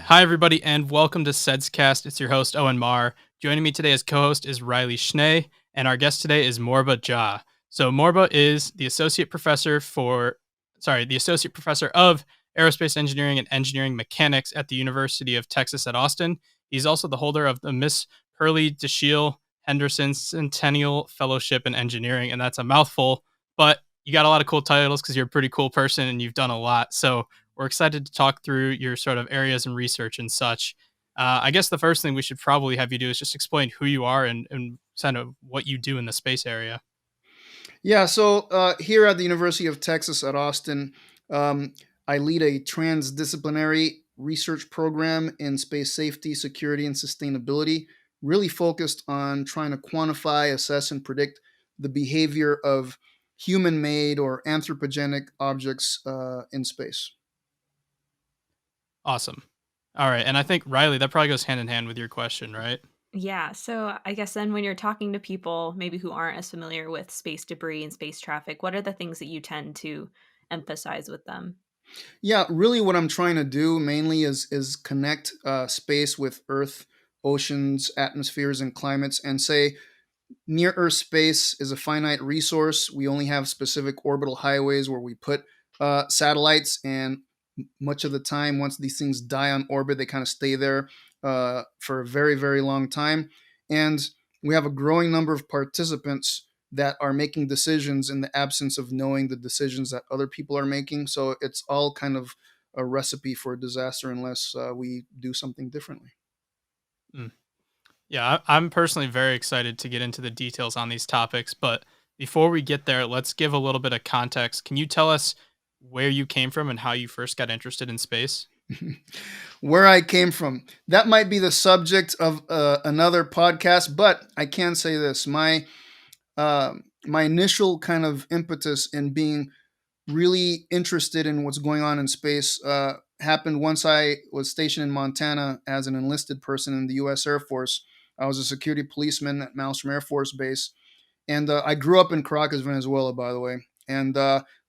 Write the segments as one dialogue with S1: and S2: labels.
S1: Hi, everybody, and welcome to SEDScast. It's your host, Owen Marr. Joining me today as co-host is Riley Schnee, and our guest today is Moriba Jah. So Moriba is the associate professor of aerospace engineering and engineering mechanics at the University of Texas at Austin. He's also the holder of the Miss Hurley DeShiel Henderson Centennial Fellowship in Engineering, and that's a mouthful, but you got a lot of cool titles because you're a pretty cool person and you've done a lot. So we're excited to talk through your sort of areas and research and such. I guess the first thing we should probably have you do is just explain who you are and kind of what you do in the space area.
S2: Yeah, so here at the University of Texas at Austin, um, I lead a transdisciplinary research program in space safety, security, and sustainability, really focused on trying to quantify, assess, and predict the behavior of human made or anthropogenic objects in space.
S1: Awesome. All right. And I think, Riley, that probably goes hand in hand with your question, right?
S3: Yeah, so I guess then when you're talking to people maybe who aren't as familiar with space debris and space traffic, what are the things that you tend to emphasize with them?
S2: Yeah, really, what I'm trying to do mainly is connect space with Earth, oceans, atmospheres, and climates, and say near Earth space is a finite resource. We only have specific orbital highways where we put satellites, and much of the time, once these things die on orbit, they kind of stay there for a very, very long time. And we have a growing number of participants that are making decisions in the absence of knowing the decisions that other people are making. So it's all kind of a recipe for disaster unless we do something differently.
S1: Mm. Yeah, I'm personally very excited to get into the details on these topics. But before we get there, let's give a little bit of context. Can you tell us where you came from and how you first got interested in space?
S2: Where I came from. That might be the subject of another podcast, but I can say this: my initial kind of impetus in being really interested in what's going on in space happened once I was stationed in Montana as an enlisted person in the U.S. Air Force. I was a security policeman at Malmstrom Air Force Base, and I grew up in Caracas, Venezuela, by the way. And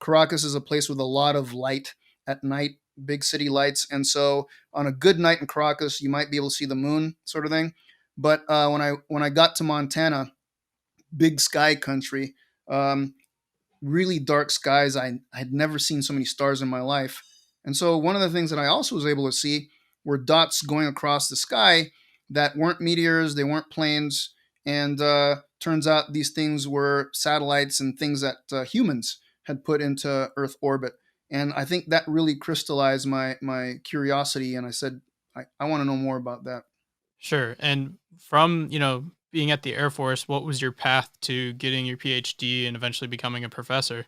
S2: Caracas is a place with a lot of light at night, big city lights. And so on a good night in Caracas, you might be able to see the moon, sort of thing. But when I got to Montana, big sky country, um, really dark skies. I had never seen so many stars in my life. And so one of the things that I also was able to see were dots going across the sky that weren't meteors, they weren't planes, and turns out these things were satellites and things that humans had put into Earth orbit. And I think that really crystallized my curiosity, and I said, I want to know more about that.
S1: Sure. And from, being at the Air Force, what was your path to getting your PhD and eventually becoming a professor?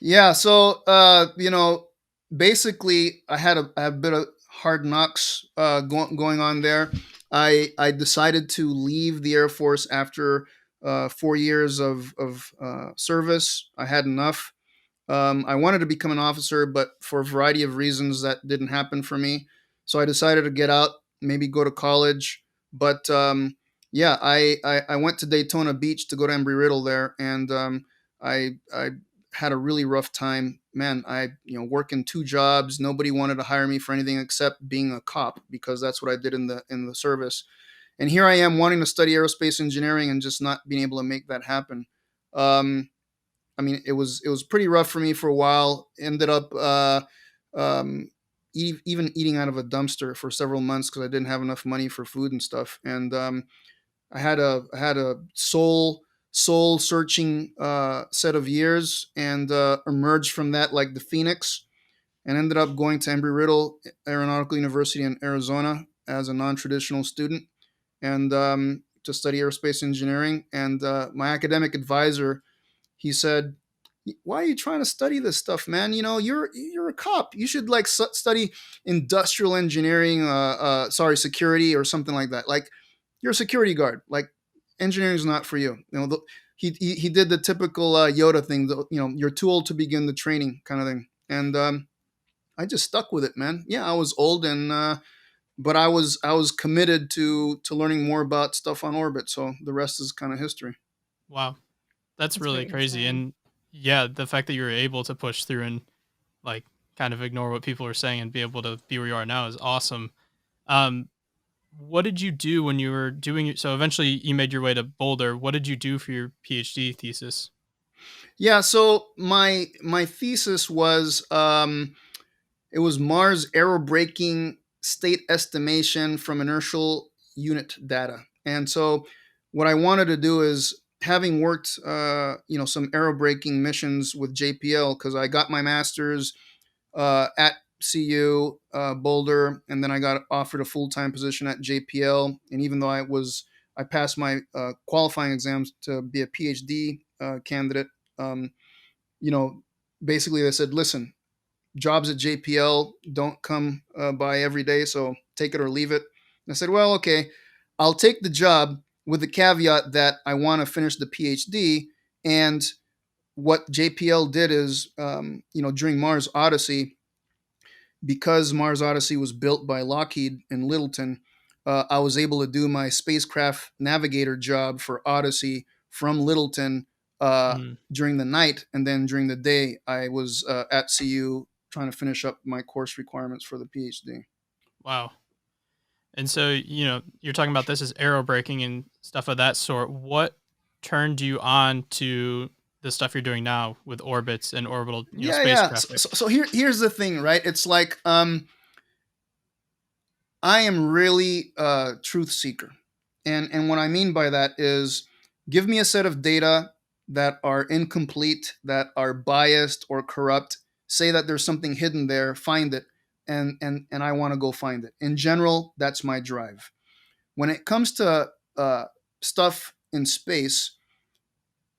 S2: Yeah, so basically, I had a bit of hard knocks going on there. I decided to leave the Air Force after 4 years of service. I had enough. I wanted to become an officer, but for a variety of reasons, that didn't happen for me. So I decided to get out, maybe go to college. But yeah, I went to Daytona Beach to go to Embry-Riddle there, and I had a really rough time. Man, I working two jobs. Nobody wanted to hire me for anything except being a cop because that's what I did in the service. And here I am wanting to study aerospace engineering and just not being able to make that happen. Um, I mean, it was pretty rough for me for a while. Ended up um, even eating out of a dumpster for several months because I didn't have enough money for food and stuff. And I had a soul searching set of years and emerged from that like the phoenix, and ended up going to Embry Riddle Aeronautical University in Arizona as a non-traditional student and to study aerospace engineering. And my academic advisor, he said, "Why are you trying to study this stuff, man? You're a cop. You should like study industrial engineering, security or something like that. Like you're a security guard. Like engineering is not for you. He did the typical Yoda thing. You're too old to begin the training kind of thing. And I just stuck with it, man. Yeah, I was old and but I was committed to learning more about stuff on orbit. So the rest is kind of history.
S1: Wow. That's
S3: That's
S1: really
S3: very
S1: crazy.
S3: inspiring.
S1: And yeah, the fact that you were able to push through and like kind of ignore what people are saying and be able to be where you are now is awesome. Um, what did you do when you were doing it? So eventually you made your way to Boulder. What did you do for your PhD thesis?
S2: Yeah, so my thesis was it was Marr's aerobraking state estimation from inertial unit data. And so what I wanted to do is, having worked some aerobraking missions with JPL, because I got my master's at CU Boulder, and then I got offered a full time position at JPL. And even though I passed my qualifying exams to be a PhD candidate, um, you know, basically they said, listen, jobs at JPL don't come by every day, so take it or leave it. And I said, well, okay, I'll take the job with the caveat that I want to finish the PhD. And what JPL did is, during Mars Odyssey, because Mars Odyssey was built by Lockheed in Littleton, I was able to do my spacecraft navigator job for Odyssey from Littleton
S1: Mm,
S2: during the night, and then during the day, I was at CU trying to finish up my course requirements for the PhD.
S1: wow. And so, you're talking about this as aerobraking and stuff of that sort. What turned you on to the stuff you're doing now with orbits and orbital,
S2: Yeah,
S1: space
S2: yeah. So,
S1: traffic?
S2: so, so here's the thing, right? It's like I am really a truth seeker. And what I mean by that is, give me a set of data that are incomplete, that are biased or corrupt, say that there's something hidden there, find it, and I want to go find it. In general, that's my drive. When it comes to stuff in space,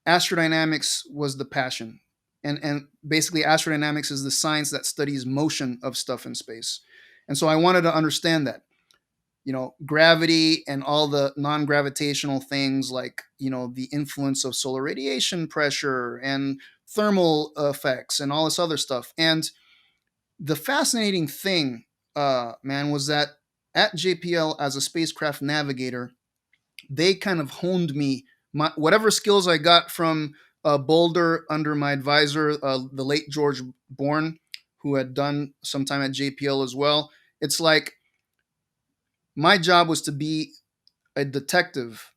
S2: astrodynamics was the passion. And basically, astrodynamics is the science that studies motion of stuff in space. And so I wanted to understand that, gravity and all the non-gravitational things, like, the influence of solar radiation pressure and thermal effects and all this other stuff. And the fascinating thing, man, was that at JPL, as a spacecraft navigator, they kind of honed me, whatever skills I got from Boulder under my advisor, the late George Bourne, who had done some time at JPL as well. It's like my job was to be a detective.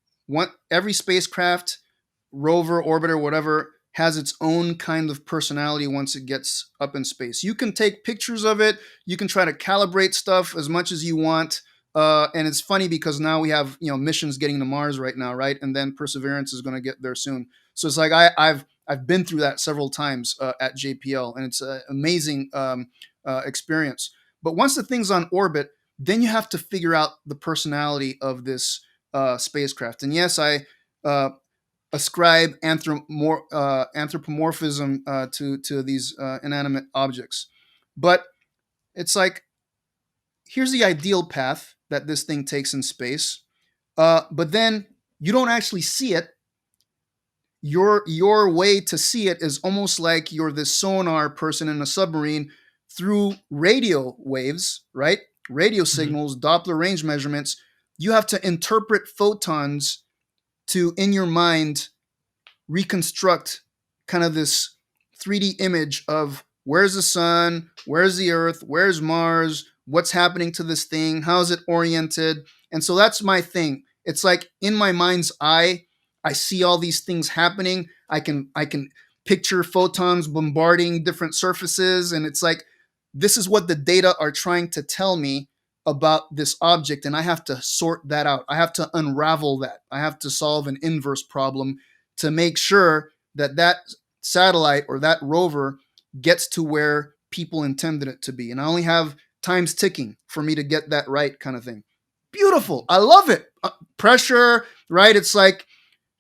S2: Every spacecraft, rover, orbiter, whatever, has its own kind of personality once it gets up in space. You can take pictures of it. You can try to calibrate stuff as much as you want. And it's funny because now we have missions getting to Mars right now, right? And then Perseverance is going to get there soon. So it's like I've been through that several times at JPL, and it's an amazing experience. But once the thing's on orbit, then you have to figure out the personality of this spacecraft. And yes, I ascribe anthropomorphism to these inanimate objects, but it's like, here's the ideal path that this thing takes in space, but then you don't actually see it. Your way to see it is almost like you're this sonar person in a submarine through radio waves, right? Radio
S1: Hmm.
S2: signals, Doppler range measurements. You have to interpret photons to, in your mind, reconstruct kind of this 3D image of where's the sun, where's the earth, where's Mars, what's happening to this thing, how's it oriented. And so that's my thing. It's like, in my mind's eye, I see all these things happening. I can picture photons bombarding different surfaces, and it's like, this is what the data are trying to tell me about this object, and I have to sort that out. I have to unravel that. I have to solve an inverse problem to make sure that that satellite or that rover gets to where people intended it to be. And I only have time's ticking for me to get that right, kind of thing. Beautiful. I love it. Pressure, right? It's like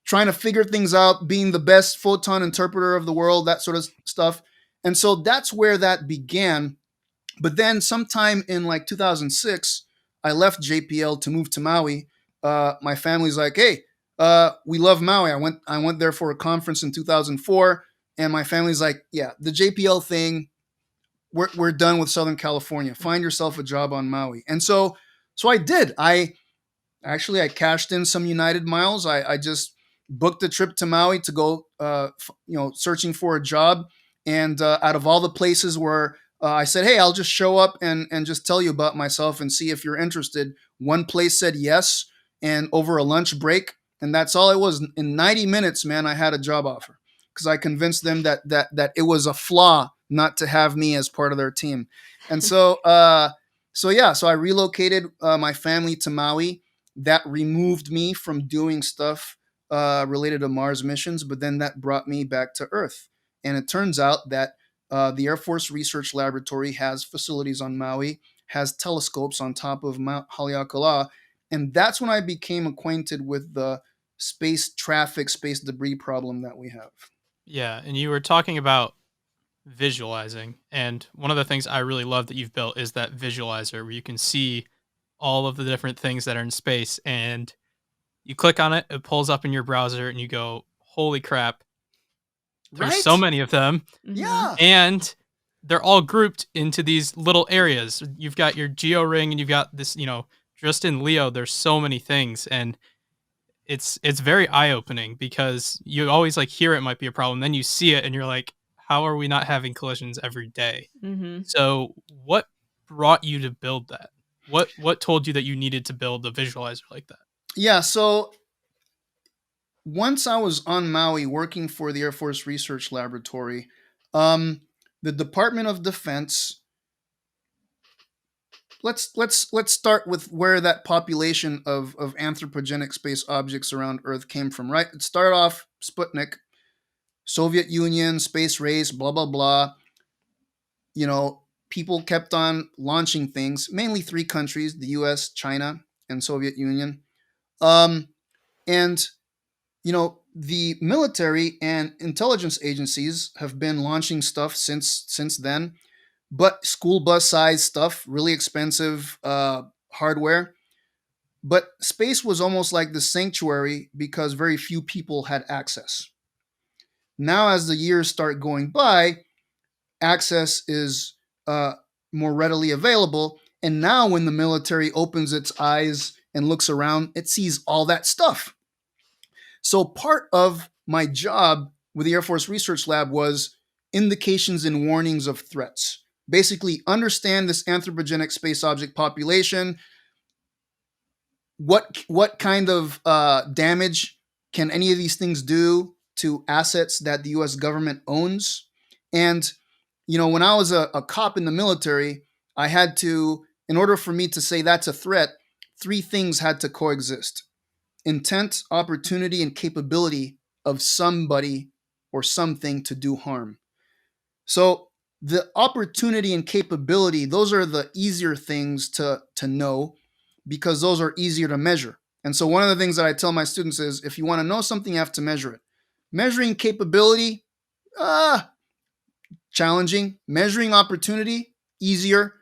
S2: trying to figure things out, being the best photon interpreter of the world, that sort of stuff. And so that's where that began. But then sometime in like 2006, I left JPL to move to Maui. My family's like, hey, we love Maui. I went there for a conference in 2004, and my family's like, yeah, the JPL thing, we're done with Southern California. Find yourself a job on Maui. And so I did. I cashed in some United miles. I just booked a trip to Maui to go, searching for a job. And out of all the places where I said, hey, I'll just show up and just tell you about myself and see if you're interested. One place said yes, and over a lunch break, and that's all it was. In 90 minutes, man, I had a job offer because I convinced them that it was a flaw not to have me as part of their team. And so I relocated my family to Maui. That removed me from doing stuff related to Mars missions, but then that brought me back to Earth. And it turns out that the Air Force Research Laboratory has facilities on Maui, has telescopes on top of Mount Haleakala, and that's when I became acquainted with the space traffic, space debris problem that we have.
S1: Yeah, and you were talking about visualizing, and one of the things I really love that you've built is that visualizer where you can see all of the different things that are in space, and you click on it, it pulls up in your browser, and you go, "Holy crap, there's so
S2: Right?
S1: many of them."
S3: Mhm.
S2: Yeah.
S1: And they're all grouped into these little areas. You've got your geo ring and you've got this, just in Leo, there's so many things, and it's very eye-opening because you always like hear it might be a problem, then you see it and you're like, how are we not having collisions every day?
S3: Mhm.
S1: So what brought you to build that? What told you that you needed to build a visualizer like that?
S2: Yeah. So once I was on Maui working for the Air Force Research Laboratory, um, the Department of Defense. Let's start with where that population of anthropogenic space objects around Earth came from. Right. It started off Sputnik, Soviet Union, space race, blah blah blah. You know, people kept on launching things. Mainly three countries: the U.S., China, and Soviet Union. Um, and the military and intelligence agencies have been launching stuff since then, but school bus size stuff, really expensive hardware. But space was almost like the sanctuary because very few people had access. Now, as the years start going by, access is uh, more readily available. And now, when the military opens its eyes and looks around, it sees all that stuff. So part of my job with the Air Force Research Lab was indications and warnings of threats. Basically, understand this anthropogenic space object population. What kind of damage can any of these things do to assets that the U.S. government owns? And when I was a cop in the military, I had to, in order for me to say that's a threat, three things had to coexist: intent, opportunity, and capability of somebody or something to do harm. So the opportunity and capability, those are the easier things to know because those are easier to measure. And so one of the things that I tell my students is if you want to know something, you have to measure it. Measuring capability, challenging. Measuring opportunity, easier.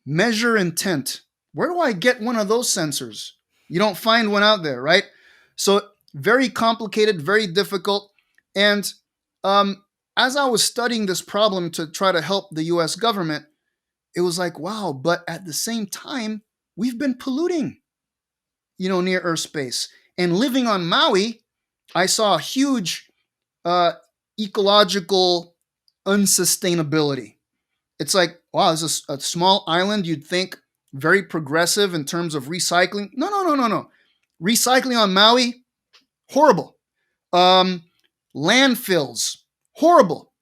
S2: Measure intent. Where do I get one of those sensors? You don't find one out there, right? So very complicated, very difficult. And um, as I was studying this problem to try to help the US government, it was like, wow, but at the same time, we've been polluting, near Earth space. And living on Maui, I saw a huge uh, ecological unsustainability. It's like, wow, this is a small island. You'd think very progressive in terms of recycling. No, no, no, no, no. Recycling on Maui, horrible. Um, Landfills, horrible.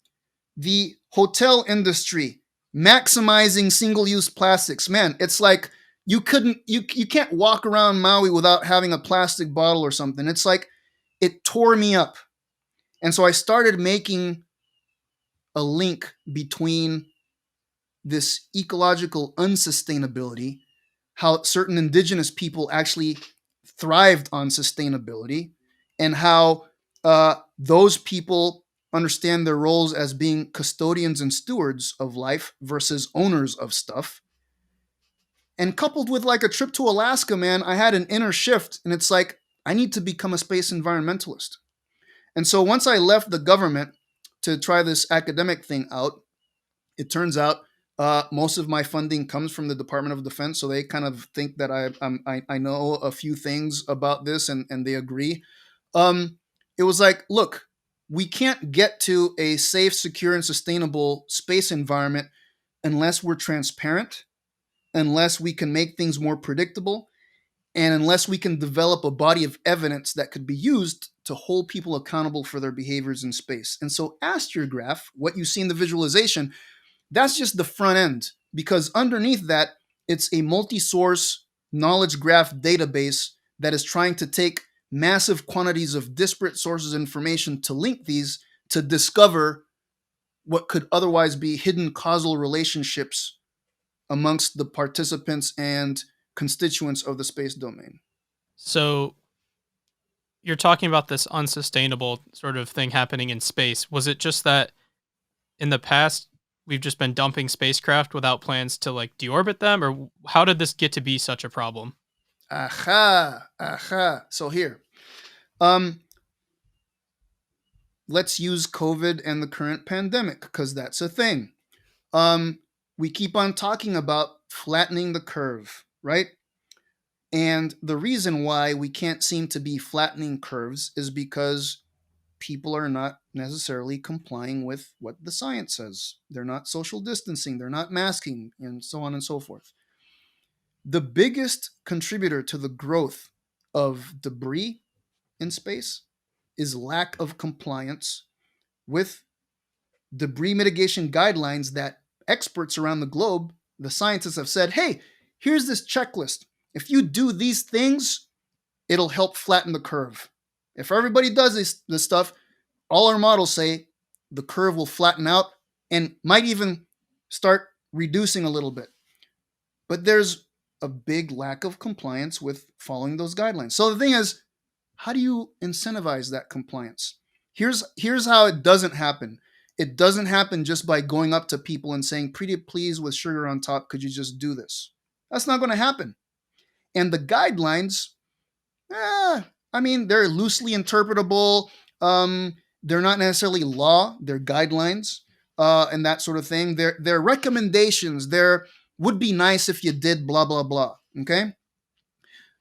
S2: The hotel industry, maximizing single-use plastics. Man, it's like you can't walk around Maui without having a plastic bottle or something. It's like it tore me up. And so I started making a link between this ecological unsustainability, how certain indigenous people actually thrived on sustainability, and how those people understand their roles as being custodians and stewards of life versus owners of stuff. And coupled with like a trip to Alaska, man, I had an inner shift, and it's like, I need to become a space environmentalist. And so once I left the government to try this academic thing out, it turns out most of my funding comes from the Department of Defense, so they kind of think that I know a few things about this, and they agree. It was like, look, we can't get to a safe, secure, and sustainable space environment unless we're transparent, unless we can make things more predictable, and unless we can develop a body of evidence that could be used to hold people accountable for their behaviors in space. And so AstriaGraph, what you see in the visualization, that's just the front end, because underneath that, it's a multi-source knowledge graph database that is trying to take massive quantities of disparate sources of information to link these to discover what could otherwise be hidden causal relationships amongst the participants and constituents of the space domain.
S1: So you're talking about this unsustainable sort of thing happening in space. Was it just that in the past we've just been dumping spacecraft without plans to like deorbit them, or how did this get to be such a problem?
S2: Aha. So here, let's use COVID and the current pandemic because that's a thing. We keep on talking about flattening the curve, right? And the reason why we can't seem to be flattening curves is because people are not necessarily complying with what the science says. They're not social distancing, they're not masking, and so on and so forth. The biggest contributor to the growth of debris in space is lack of compliance with debris mitigation guidelines that experts around the globe, the scientists have said, hey, here's this checklist. If you do these things, it'll help flatten the curve. If everybody does this stuff, all our models say the curve will flatten out and might even start reducing a little bit. But there's a big lack of compliance with following those guidelines. So the thing is, how do you incentivize that compliance? Here's how it doesn't happen. It doesn't happen just by going up to people and saying, pretty please with sugar on top, could you just do this? That's not going to happen. And the guidelines, they're loosely interpretable. They're not necessarily law, they're guidelines and that sort of thing. They're recommendations. They're would be nice if you did blah, blah, blah. Okay?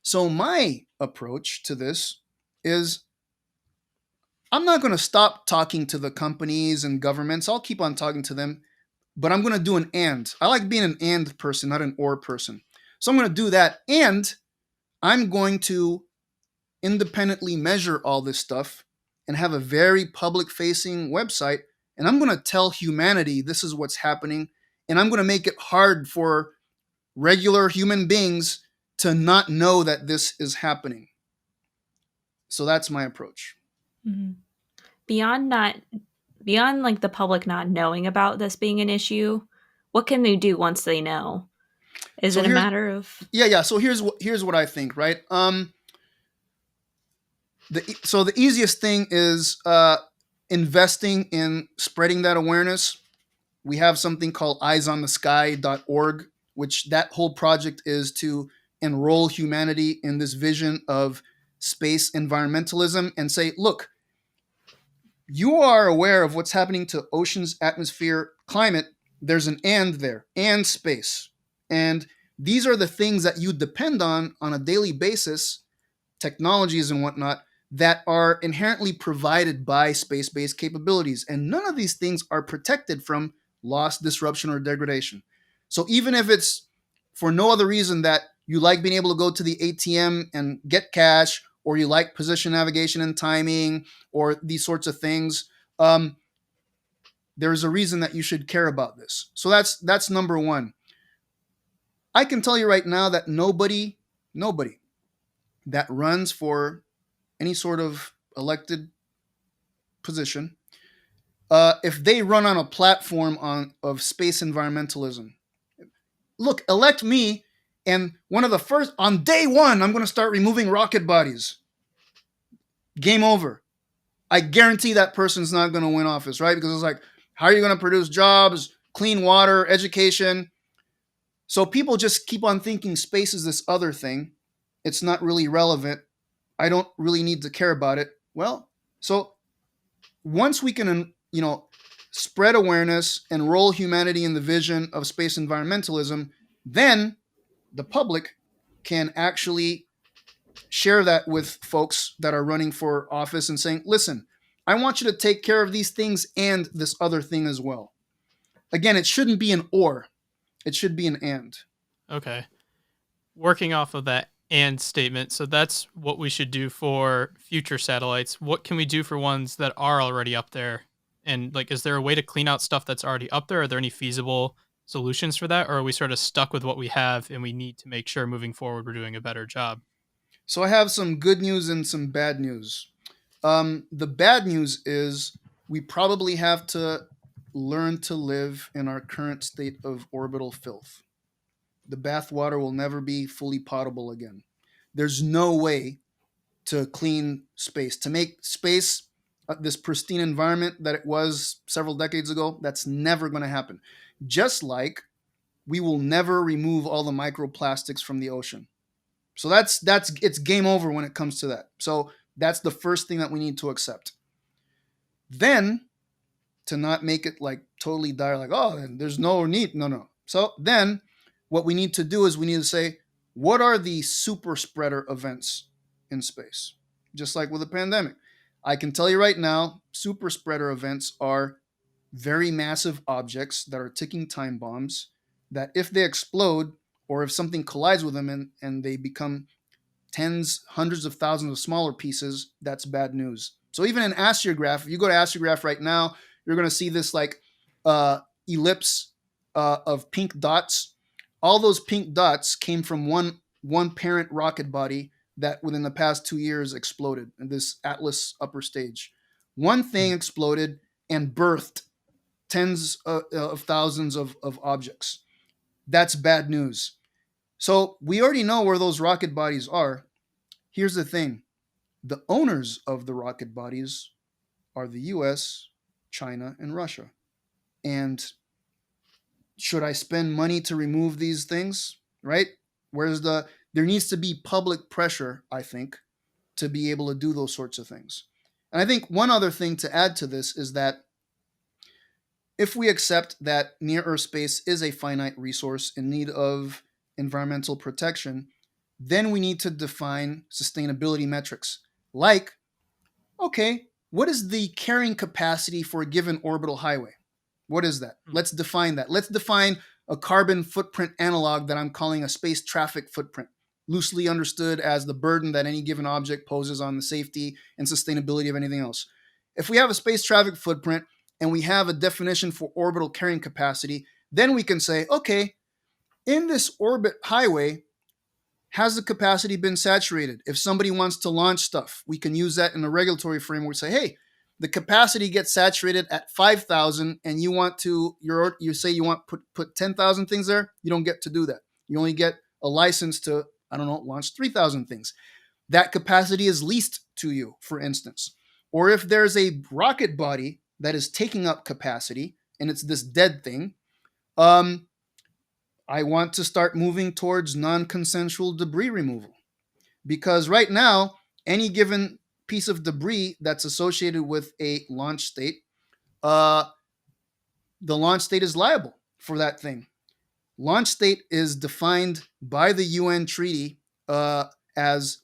S2: So my approach to this is I'm not going to stop talking to the companies and governments. I'll keep on talking to them, but I'm going to do an and. I like being an and person, not an or person. So I'm going to do that. And I'm going to independently measure all this stuff and have a very public facing website. And I'm going to tell humanity this is what's happening. And I'm going to make it hard for regular human beings to not know that this is happening. So that's my approach.
S3: Mm-hmm. Beyond like the public not knowing about this being an issue, what can they do once they know? Is it a matter of
S2: So here's what I think, right? The easiest thing is investing in spreading that awareness. We have something called eyesonthesky.org, which that whole project is to enroll humanity in this vision of space environmentalism and say, look, you are aware of what's happening to oceans, atmosphere, climate. There's an and there, and space. And these are the things that you depend on a daily basis, technologies and whatnot, that are inherently provided by space-based capabilities. And none of these things are protected from loss, disruption, or degradation. So even if it's for no other reason that you like being able to go to the ATM and get cash, or you like position navigation and timing, or these sorts of things, there's a reason that you should care about this. So that's number one. I can tell you right now that nobody that runs for any sort of elected position, if they run on a platform of space environmentalism, look, elect me, and one of the first, on day one, I'm going to start removing rocket bodies. Game over. I guarantee that person's not going to win office, right? Because it's like, how are you going to produce jobs, clean water, education? So people just keep on thinking space is this other thing. It's not really relevant. I don't really need to care about it. Well, so once we can, spread awareness, enroll humanity in the vision of space environmentalism, then the public can actually share that with folks that are running for office and saying, listen, I want you to take care of these things and this other thing as well. Again, it shouldn't be an or. It should be an and.
S1: Okay. Working off of that and statement, so that's what we should do for future satellites. What can we do for ones that are already up there? And like, is there a way to clean out stuff that's already up there? Are there any feasible solutions for that? Or are we sort of stuck with what we have and we need to make sure moving forward we're doing a better job?
S2: So I have some good news and some bad news. The bad news is we probably have to learn to live in our current state of orbital filth. The bathwater will never be fully potable again. There's no way to clean space, to make space this pristine environment that it was several decades ago. That's never going to happen. Just like we will never remove all the microplastics from the ocean. So that's it's game over when it comes to that. So that's the first thing that we need to accept. Then, to not make it like totally dire, like, oh, there's no need. No. So then what we need to do is we need to say, what are the super spreader events in space? Just like with a pandemic. I can tell you right now, super spreader events are very massive objects that are ticking time bombs that if they explode or if something collides with them and they become tens, hundreds of thousands of smaller pieces, that's bad news. So even in AstriaGraph, if you go to AstriaGraph right now, you're going to see this like ellipse of pink dots. All those pink dots came from one parent rocket body that within the past 2 years exploded in this Atlas upper stage. One thing exploded and birthed tens of thousands of objects. That's bad news. So we already know where those rocket bodies are. Here's the thing. The owners of the rocket bodies are the US, China, and Russia. And should I spend money to remove these things? Right? There needs to be public pressure, I think, to be able to do those sorts of things. And I think one other thing to add to this is that if we accept that near Earth space is a finite resource in need of environmental protection, then we need to define sustainability metrics. Like, okay, what is the carrying capacity for a given orbital highway? What is that? Let's define that. Let's define a carbon footprint analog that I'm calling a space traffic footprint, loosely understood as the burden that any given object poses on the safety and sustainability of anything else. If we have a space traffic footprint and we have a definition for orbital carrying capacity, then we can say, okay, in this orbit highway, has the capacity been saturated? If somebody wants to launch stuff, we can use that in a regulatory framework. Say, hey, the capacity gets saturated at 5,000, and you want to you say you want put 10,000 things there. You don't get to do that. You only get a license to launch 3,000 things. That capacity is leased to you, for instance. Or if there's a rocket body that is taking up capacity and it's this dead thing, I want to start moving towards non-consensual debris removal. Because right now, any given piece of debris that's associated with a launch state, the launch state is liable for that thing. Launch state is defined by the UN treaty as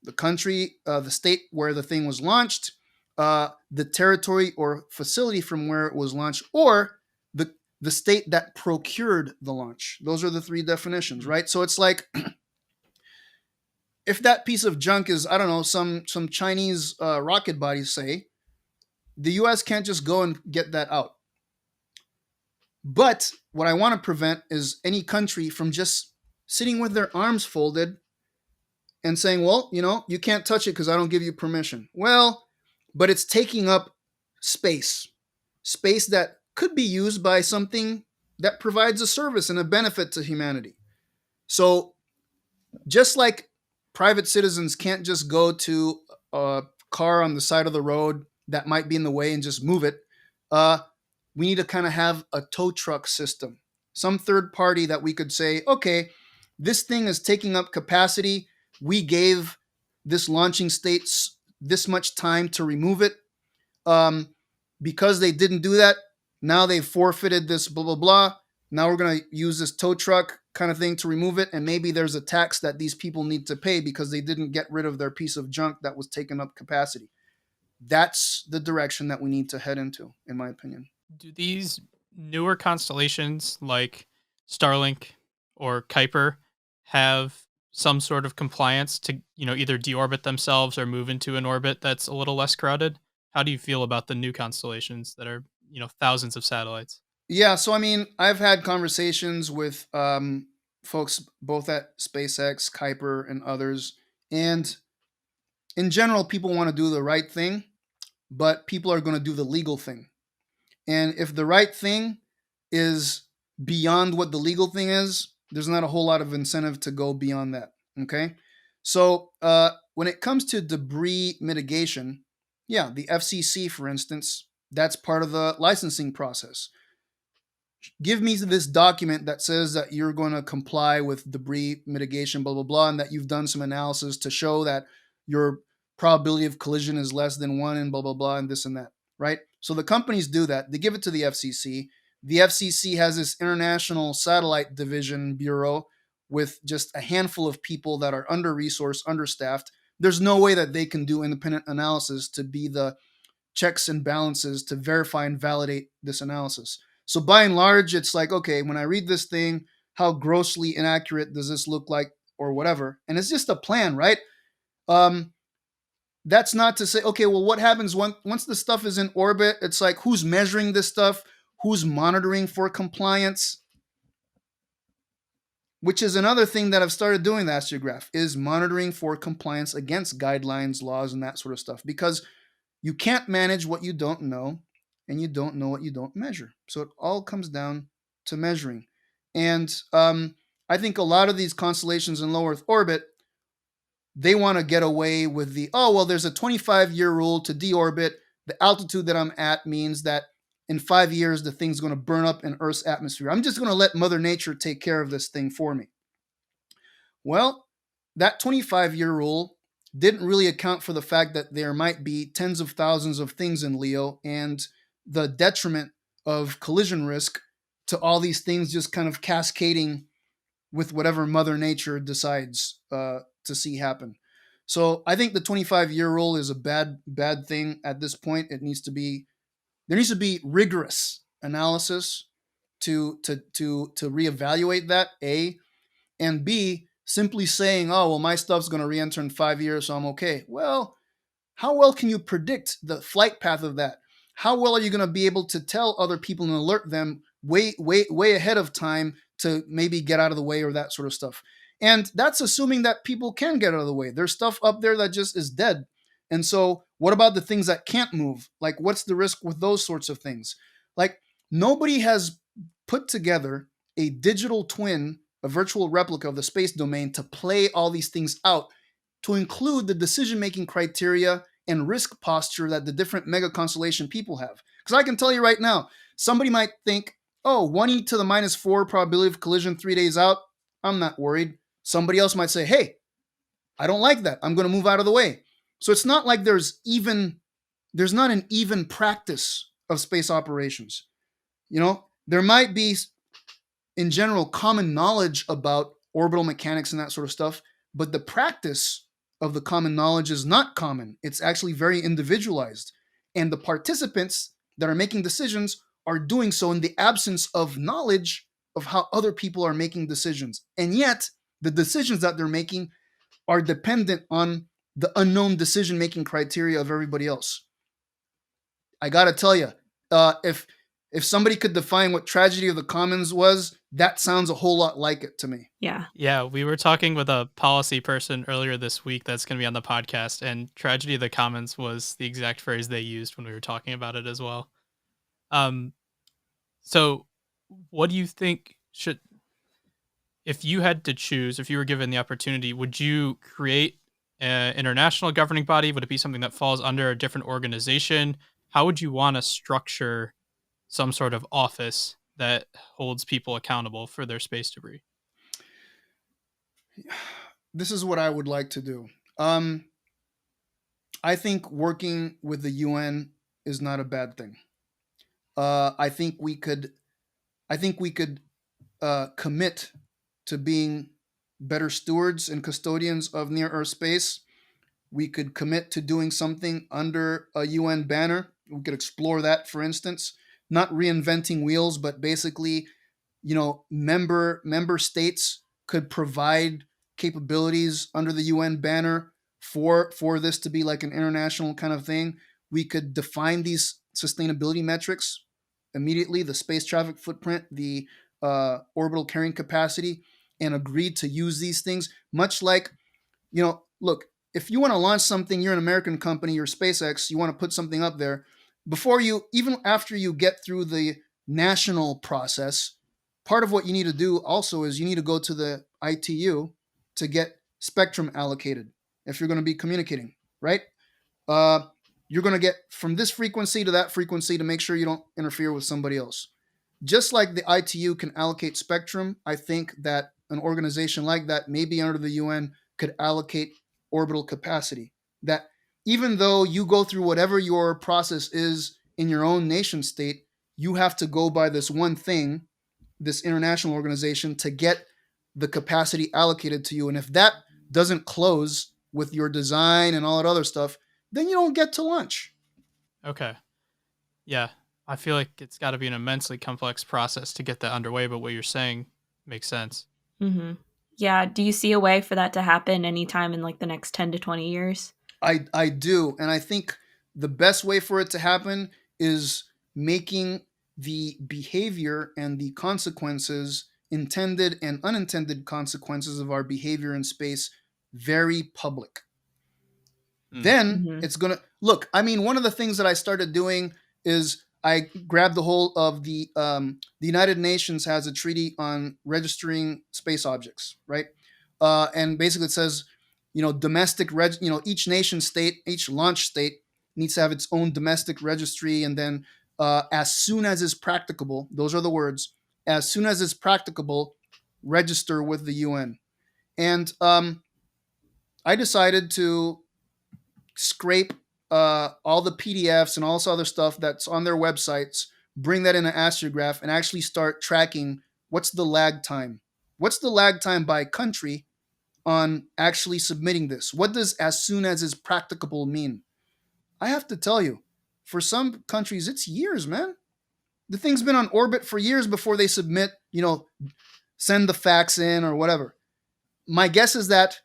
S2: the country, the state where the thing was launched, the territory or facility from where it was launched, or the state that procured the launch. Those are the three definitions, right? So it's like, if that piece of junk is, some Chinese rocket bodies, say, the US can't just go and get that out. But what I want to prevent is any country from just sitting with their arms folded and saying, well, you can't touch it because I don't give you permission. Well, but it's taking up space that could be used by something that provides a service and a benefit to humanity. So just like private citizens can't just go to a car on the side of the road that might be in the way and just move it, we need to kind of have a tow truck system, some third party that we could say, okay, this thing is taking up capacity. We gave this launching state this much time to remove it. Because they didn't do that, now they've forfeited this blah, blah, blah. Now we're going to use this tow truck kind of thing to remove it. And maybe there's a tax that these people need to pay because they didn't get rid of their piece of junk that was taking up capacity. That's the direction that we need to head into, in my opinion.
S1: Do these newer constellations like Starlink or Kuiper have some sort of compliance to, either deorbit themselves or move into an orbit that's a little less crowded? How do you feel about the new constellations that are, thousands of satellites?
S2: Yeah, so I mean, I've had conversations with folks both at SpaceX, Kuiper, and others, and in general, people want to do the right thing, but people are going to do the legal thing. And if the right thing is beyond what the legal thing is, there's not a whole lot of incentive to go beyond that. Okay. So when it comes to debris mitigation, yeah, the FCC, for instance, that's part of the licensing process. Give me this document that says that you're going to comply with debris mitigation, blah, blah, blah, and that you've done some analysis to show that your probability of collision is less than one, and blah, blah, blah, and this and that, right? So the companies do that. They give it to the FCC. The FCC has this International Satellite Division Bureau with just a handful of people that are under-resourced, understaffed. There's no way that they can do independent analysis to be the checks and balances to verify and validate this analysis. So by and large, it's like, okay, when I read this thing, how grossly inaccurate does this look like or whatever? And it's just a plan, right? That's not to say, okay, well, what happens once the stuff is in orbit? It's like, who's measuring this stuff? Who's monitoring for compliance? Which is another thing that I've started doing, the AstriaGraph, is monitoring for compliance against guidelines, laws, and that sort of stuff. Because you can't manage what you don't know, and you don't know what you don't measure. So it all comes down to measuring. And I think a lot of these constellations in low Earth orbit, they want to get away with the, oh, well, there's a 25-year rule to deorbit. The altitude that I'm at means that in 5 years, the thing's going to burn up in Earth's atmosphere. I'm just going to let Mother Nature take care of this thing for me. Well, that 25-year rule didn't really account for the fact that there might be tens of thousands of things in Leo and the detriment of collision risk to all these things just kind of cascading with whatever Mother Nature decides to see happen. So I think the 25-year rule is a bad thing at this point. There needs to be rigorous analysis to reevaluate that, A, and B, simply saying, oh, well, my stuff's going to re-enter in 5 years, so I'm okay. Well, how well can you predict the flight path of that? How well are you going to be able to tell other people and alert them way ahead of time to maybe get out of the way or that sort of stuff? And that's assuming that people can get out of the way. There's stuff up there that just is dead. And so what about the things that can't move? Like, what's the risk with those sorts of things? Like, nobody has put together a digital twin, a virtual replica of the space domain to play all these things out, to include the decision-making criteria and risk posture that the different mega constellation people have. Because I can tell you right now, somebody might think, oh, 1e to the minus 4 probability of collision 3 days out, I'm not worried. Somebody else might say, hey, I don't like that. I'm going to move out of the way. So it's not like there's not an even practice of space operations. There might be, in general, common knowledge about orbital mechanics and that sort of stuff, but the practice of the common knowledge is not common. It's actually very individualized. And the participants that are making decisions are doing so in the absence of knowledge of how other people are making decisions. And yet, the decisions that they're making are dependent on the unknown decision-making criteria of everybody else. I got to tell you, if somebody could define what tragedy of the commons was, that sounds a whole lot like it to me.
S3: Yeah.
S1: Yeah, we were talking with a policy person earlier this week that's going to be on the podcast, and tragedy of the commons was the exact phrase they used when we were talking about it as well. So what do you think if you had to choose, if you were given the opportunity, would you create an international governing body? Would it be something that falls under a different organization? How would you want to structure some sort of office that holds people accountable for their space debris?
S2: This is what I would like to do. I think working with the UN is not a bad thing. I think we could commit to being better stewards and custodians of near Earth space. We could commit to doing something under a UN banner. We could explore that, for instance, not reinventing wheels, but basically member states could provide capabilities under the UN banner for this to be like an international kind of thing. We could define these sustainability metrics immediately: the space traffic footprint, the orbital carrying capacity, and agree to use these things. Much like, look, if you want to launch something, you're an American company, you're SpaceX, you want to put something up there, before you, even after you get through the national process, part of what you need to do also is you need to go to the ITU to get spectrum allocated if you're going to be communicating, right? Uh, you're going to get from this frequency to that frequency to make sure you don't interfere with somebody else. Just like the ITU can allocate spectrum, I think that an organization like that, maybe under the UN, could allocate orbital capacity. That even though you go through whatever your process is in your own nation state, you have to go by this one thing, this international organization, to get the capacity allocated to you. And if that doesn't close with your design and all that other stuff, then you don't get to lunch.
S1: Okay. Yeah. I feel like it's got to be an immensely complex process to get that underway, but what you're saying makes sense.
S3: Mm-hmm. Yeah. Do you see a way for that to happen anytime in like the next 10 to 20 years?
S2: I do. And I think the best way for it to happen is making the behavior and the consequences, intended and unintended consequences of our behavior in space, very public. Then
S3: Mm-hmm.
S2: it's going to look. I mean, one of the things that I started doing is I grabbed the whole of the United Nations has a treaty on registering space objects, right? And basically it says, each nation state, each launch state needs to have its own domestic registry, and then as soon as is practicable, those are the words, as soon as is practicable, register with the UN. And I decided to scrape all the PDFs and all this other stuff that's on their websites, bring that into AstriaGraph, and actually start tracking what's the lag time. What's the lag time by country on actually submitting this? What does as soon as is practicable mean? I have to tell you, for some countries, it's years, man. The thing's been on orbit for years before they submit, send the fax in or whatever. My guess is that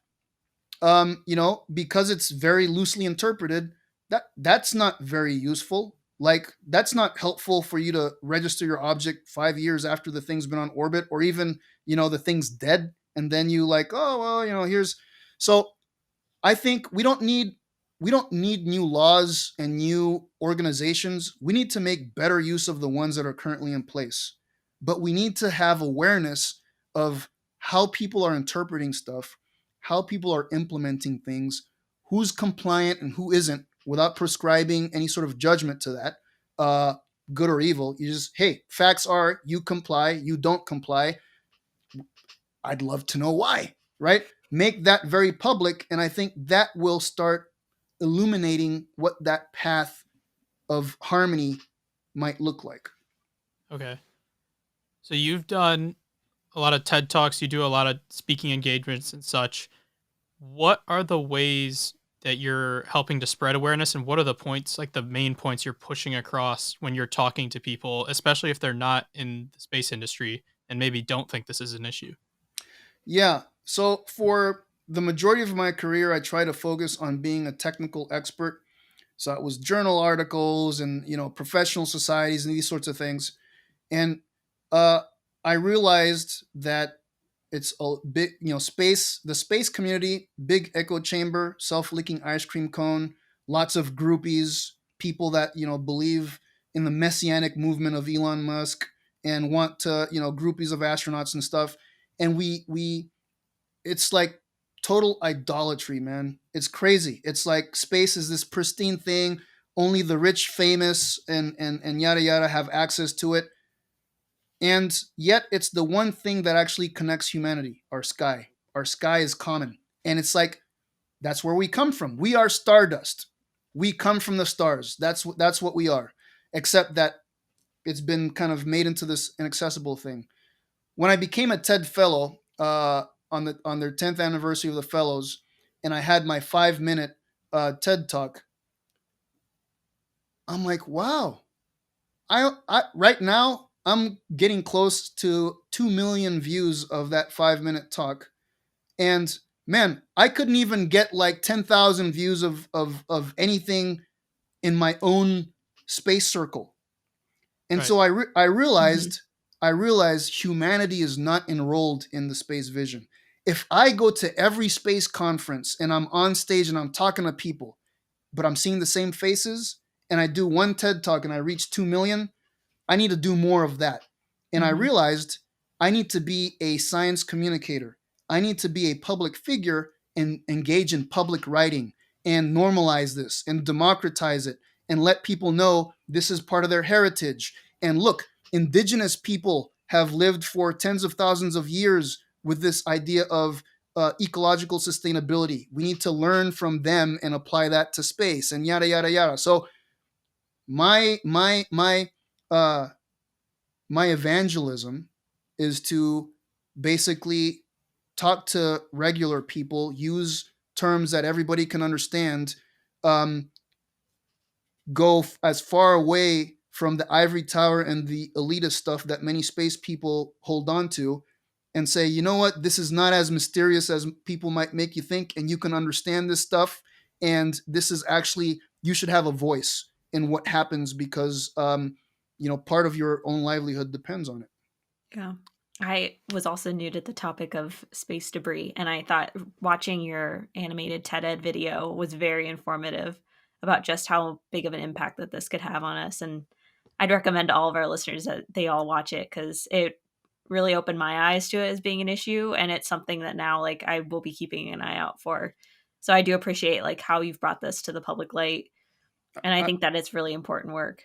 S2: because it's very loosely interpreted, that's not very useful. Like, that's not helpful for you to register your object 5 years after the thing's been on orbit, or even, the thing's dead. And then you like, oh, well, here's, so I think we don't need new laws and new organizations. We need to make better use of the ones that are currently in place. But we need to have awareness of how people are interpreting stuff, how people are implementing things, who's compliant and who isn't, without prescribing any sort of judgment to that, good or evil. You just, hey, facts are you comply, you don't comply. I'd love to know why, right? Make that very public, and I think that will start illuminating what that path of harmony might look like.
S1: Okay. So you've done a lot of TED Talks, you do a lot of speaking engagements and such. What are the ways that you're helping to spread awareness, and what are the points, like the main points you're pushing across when you're talking to people, especially if they're not in the space industry and maybe don't think this is an issue?
S2: Yeah. So for the majority of my career, I try to focus on being a technical expert. So it was journal articles and professional societies and these sorts of things. And uh, I realized that it's a big, the space community, big echo chamber, self-leaking ice cream cone, lots of groupies, people that believe in the messianic movement of Elon Musk and want to, groupies of astronauts and stuff. And we it's like total idolatry, man. It's crazy. It's like space is this pristine thing. Only the rich, famous, and yada yada have access to it. And yet it's the one thing that actually connects humanity, our sky. Our sky is common. And it's like, that's where we come from. We are stardust. We come from the stars. That's what we are. Except that it's been kind of made into this inaccessible thing. When I became a TED Fellow on their 10th anniversary of the Fellows, and I had my 5-minute TED Talk, I'm like, wow. I right now I'm getting close to 2 million views of that 5-minute talk. And man, I couldn't even get like 10,000 views of anything in my own space circle. And
S1: Right.
S2: so I realized humanity is not enrolled in the space vision. If I go to every space conference and I'm on stage and I'm talking to people, but I'm seeing the same faces, and I do one TED talk and I reach 2 million, I need to do more of that. And I realized I need to be a science communicator. I need to be a public figure and engage in public writing and normalize this and democratize it and let people know this is part of their heritage. And look, indigenous people have lived for tens of thousands of years with this idea of ecological sustainability. We need to learn from them and apply that to space and yada yada yada. So my uh, my evangelism is to basically talk to regular people, use terms that everybody can understand, um, as far away from the ivory tower and the elitist stuff that many space people hold on to, and say, you know what, this is not as mysterious as people might make you think, and you can understand this stuff, and this is actually, you should have a voice in what happens because part of your own livelihood depends on it.
S3: Yeah. I was also new to the topic of space debris, and I thought watching your animated TED Ed video was very informative about just how big of an impact that this could have on us. And I'd recommend to all of our listeners that they all watch it because it really opened my eyes to it as being an issue, and it's something that now like I will be keeping an eye out for. So I do appreciate like how you've brought this to the public light, and I think that it's really important work.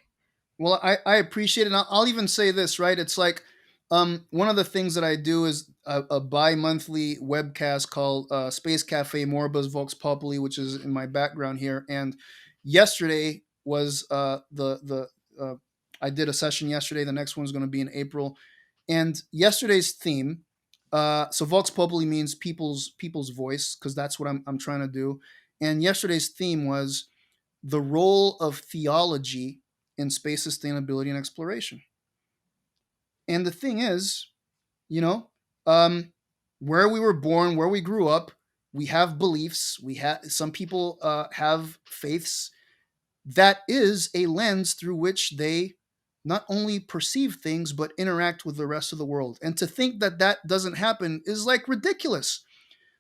S2: Well, I appreciate it. And I'll even say this, right? It's like one of the things that I do is a bi-monthly webcast called Space Cafe Moribus Vox Populi, which is in my background here. And yesterday was I did a session yesterday. The next one's going to be in April. And yesterday's theme, so Vox Populi means people's voice, because that's what I'm trying to do. And yesterday's theme was the role of theology in space sustainability and exploration. And the thing is, you know, where we were born, where we grew up, we have beliefs. We have some people have faiths. That is a lens through which they not only perceive things but interact with the rest of the world. And to think that that doesn't happen is like ridiculous.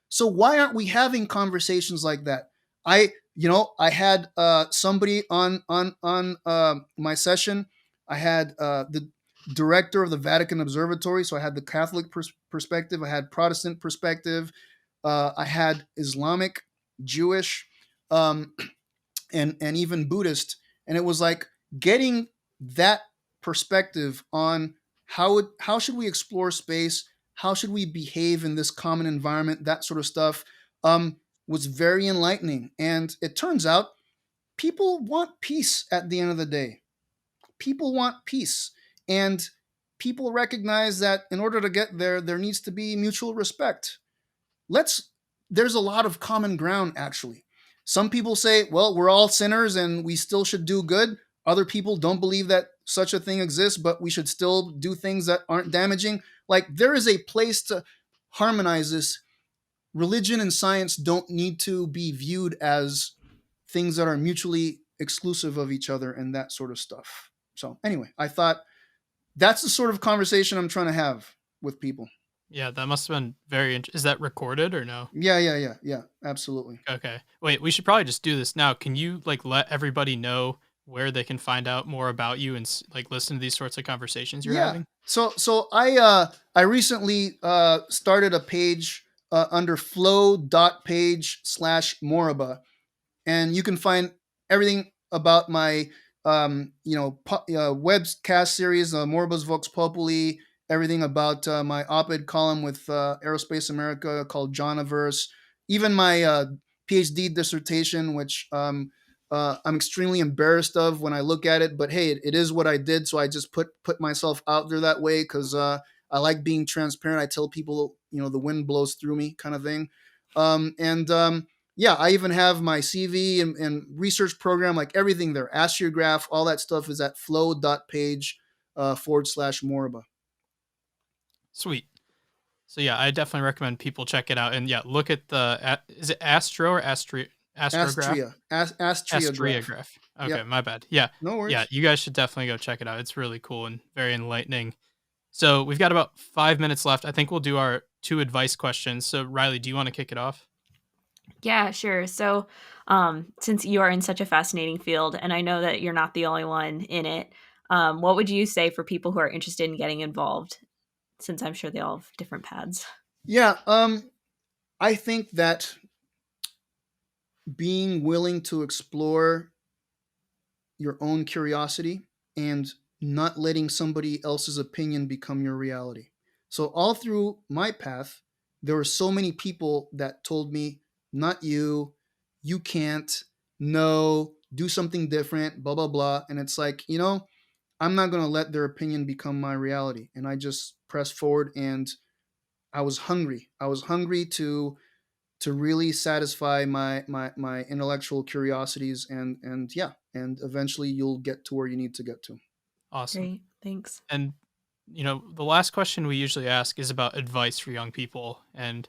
S2: So why aren't we having conversations like that? I had somebody on my session. I had the director of the Vatican Observatory, so I had the Catholic perspective. I had Protestant perspective. I had Islamic, Jewish, um, and even Buddhist, and it was like getting that perspective on how should we explore space, how should we behave in this common environment, that sort of stuff, was very enlightening. And it turns out people want peace at the end of the day. People want peace, and people recognize that in order to get there, there needs to be mutual respect. There's a lot of common ground, actually. Some people say, well, we're all sinners and we still should do good. Other people don't believe that such a thing exists, but we should still do things that aren't damaging. Like, there is a place to harmonize this. Religion and science don't need to be viewed as things that are mutually exclusive of each other and that sort of stuff. So anyway, I thought that's the sort of conversation I'm trying to have with people.
S1: Yeah, that must have been very is that recorded or no?
S2: Yeah, absolutely.
S1: Okay. Wait, we should probably just do this now. Can you like let everybody know where they can find out more about you and like listen to these sorts of conversations you're having?
S2: So I recently started a page under flow.page/Moriba, and you can find everything about my webcast series, Moribus Vox Populi, everything about my op-ed column with Aerospace America called Johniverse, even my PhD dissertation, which I'm extremely embarrassed of when I look at it. But hey, it is what I did, so I just put myself out there that way because I like being transparent. I tell people, the wind blows through me, kind of thing. Yeah, I even have my CV and research program, like everything there. AstriaGraph, all that stuff is at flow.page. /Moriba.
S1: Sweet. So yeah, I definitely recommend people check it out. And yeah, look at is it Astro or AstriaGraph?
S2: AstriaGraph.
S1: AstriaGraph. Okay,
S2: Yep.
S1: my bad. Yeah.
S2: No
S1: Yeah,
S2: worries.
S1: you guys should definitely go check it out. It's really cool and very enlightening. So we've got about 5 minutes left. I think we'll do our 2 advice questions. So Riley, do you want to kick it off?
S3: Yeah, sure. So, since you are in such a fascinating field, and I know that you're not the only one in it, what would you say for people who are interested in getting involved? Since I'm sure they all have different paths.
S2: Yeah. I think that being willing to explore your own curiosity and not letting somebody else's opinion become your reality. So, all through my path, there were so many people that told me, not you, you can't, no, do something different, blah, blah, blah. And it's like, I'm not going to let their opinion become my reality. And I just pressed forward, and I was hungry. I was hungry to really satisfy my intellectual curiosities, and yeah, and eventually you'll get to where you need to get to.
S1: Awesome.
S3: Great. Thanks.
S1: And the last question we usually ask is about advice for young people. And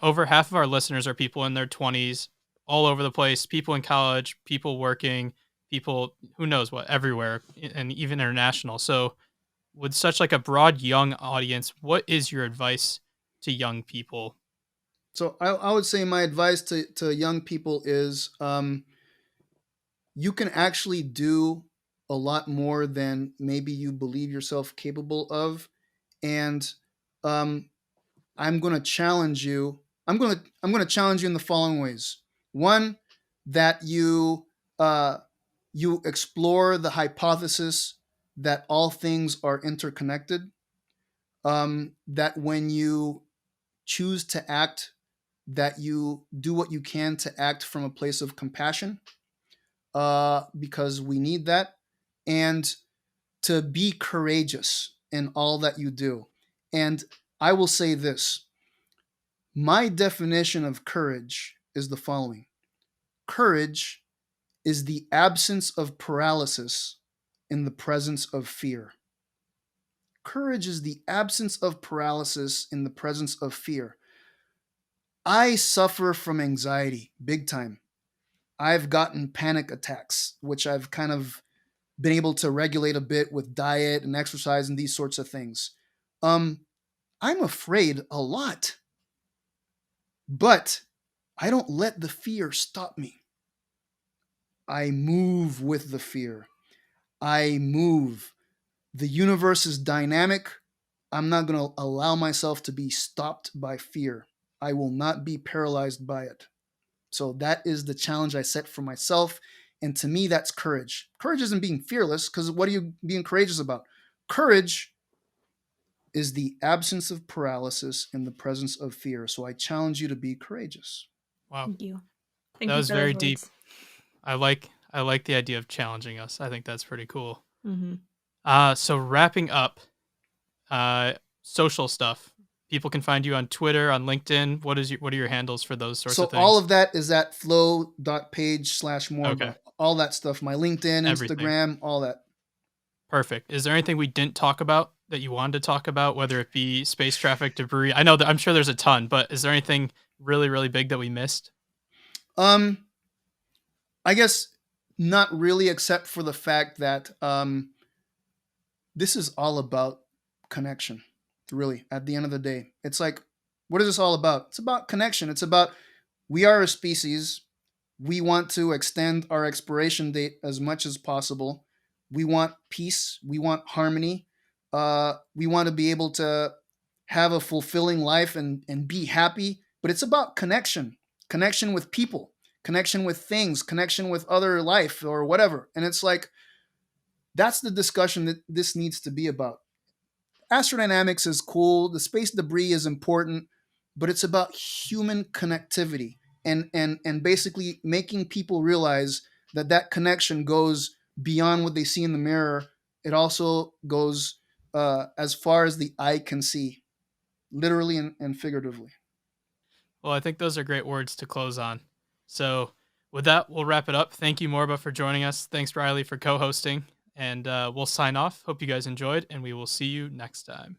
S1: over half of our listeners are people in their 20s, all over the place, people in college, people working, people who knows what, everywhere, and even international. So with such like a broad young audience, what is your advice to young people?
S2: So I would say my advice to young people is, you can actually do a lot more than maybe you believe yourself capable of. And um, I'm going to challenge you. I'm going to challenge you in the following ways. One, that you explore the hypothesis that all things are interconnected. That when you choose to act, that you do what you can to act from a place of compassion, because we need that, and to be courageous in all that you do. And I will say this: my definition of courage is the following: courage is the absence of paralysis in the presence of fear. Courage is the absence of paralysis in the presence of fear. I suffer from anxiety big time. I've gotten panic attacks, which I've kind of been able to regulate a bit with diet and exercise and these sorts of things. Um, I'm afraid a lot, but I don't let the fear stop me. I move with the fear. I move. The universe is dynamic. I'm not going to allow myself to be stopped by fear. I will not be paralyzed by it. So that is the challenge I set for myself. And to me, that's courage. Courage isn't being fearless, because what are you being courageous about? Courage is the absence of paralysis in the presence of fear. So I challenge you to be courageous.
S1: Wow,
S3: Thank you.
S1: that
S3: Thank you
S1: was
S3: for those
S1: very deep.
S3: words.
S1: I like the idea of challenging us. I think that's pretty cool.
S3: Hmm.
S1: So wrapping up, uh, social stuff. People can find you on Twitter, on LinkedIn. What are your handles for those sorts
S2: So
S1: of
S2: all
S1: things?
S2: of that is at flow.page
S1: Okay,
S2: /Morba. All that stuff, my LinkedIn,
S1: everything.
S2: Instagram, all that.
S1: Perfect. Is there anything we didn't talk about that you wanted to talk about, whether it be space traffic, debris? I know that I'm sure there's a ton, but is there anything really, really big that we missed?
S2: Um, I guess not really, except for the fact that this is all about connection. Really, at the end of the day, it's like, what is this all about? It's about connection. It's about, we are a species. We want to extend our expiration date as much as possible. We want peace. We want harmony. We want to be able to have a fulfilling life and be happy. But it's about connection, connection with people, connection with things, connection with other life or whatever. And it's like, that's the discussion that this needs to be about. Astrodynamics is cool. The space debris is important, but it's about human connectivity, and basically making people realize that that connection goes beyond what they see in the mirror. It also goes as far as the eye can see, literally and figuratively.
S1: Well, I think those are great words to close on. So, with that, we'll wrap it up. Thank you, Morba, for joining us. Thanks, Riley, for co hosting. and we'll sign off. Hope you guys enjoyed, and we will see you next time.